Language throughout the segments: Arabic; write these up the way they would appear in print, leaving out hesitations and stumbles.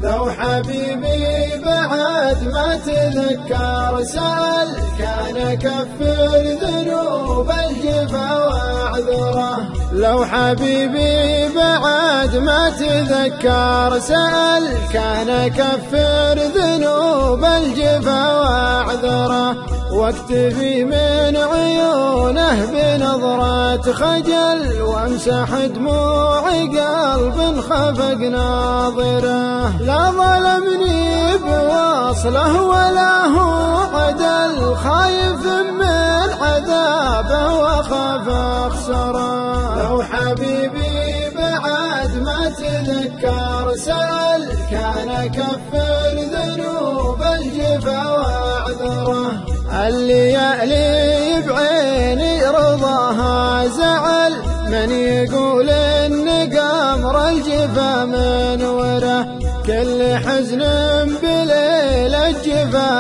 لو حبيبي بعد ما تذكر سأل كان كفر ذنوب الجفا واعذره. لو حبيبي بعد ما تذكر سأل كان كفر ذنوب الجفا واعذره. واكتفي من عيونه بنظرة خجل وامسح دموع قلب خفق ناظره. لا ظلمني بوصله ولا هو عدل خايف من عذابه وخاف اخسره. لو حبيبي بعد ما تذكر سأل كان كفر ذنوب الجفا واعذره. الليالي بعيني رضاها زعل من يقول ان قمر الجفا منوره. كل حزن بليل الجفا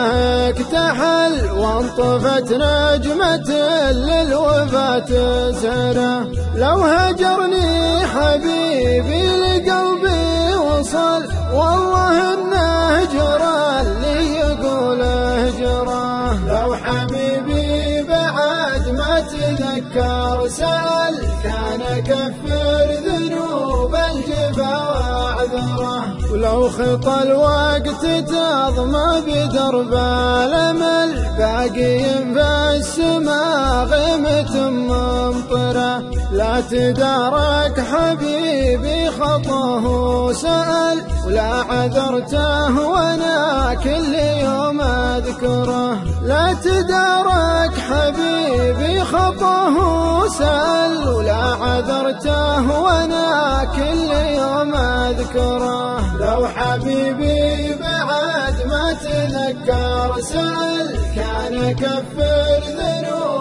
اكتحل وانطفت نجمة للوفا تزهره. لو هجرني حبيبي لقلبي وصل والله انه هجره اللي يقول هجره. لو حبيبي بعد ما تذكر سأل كان كفر ذنوب الجفا واعذره. ولو خطى الوقت تضمى بدرب الامل باقي في السما غيمة ممطره. لا تدارك حبيبي خطاه سأل ولا عذرته وانا كل يوم اذكره. لا تدارك حبيبي خطاه سأل ولا عذرته وانا كل يوم اذكره. لو حبيبي بعد ما تذكر سأل كان كفر ذنوب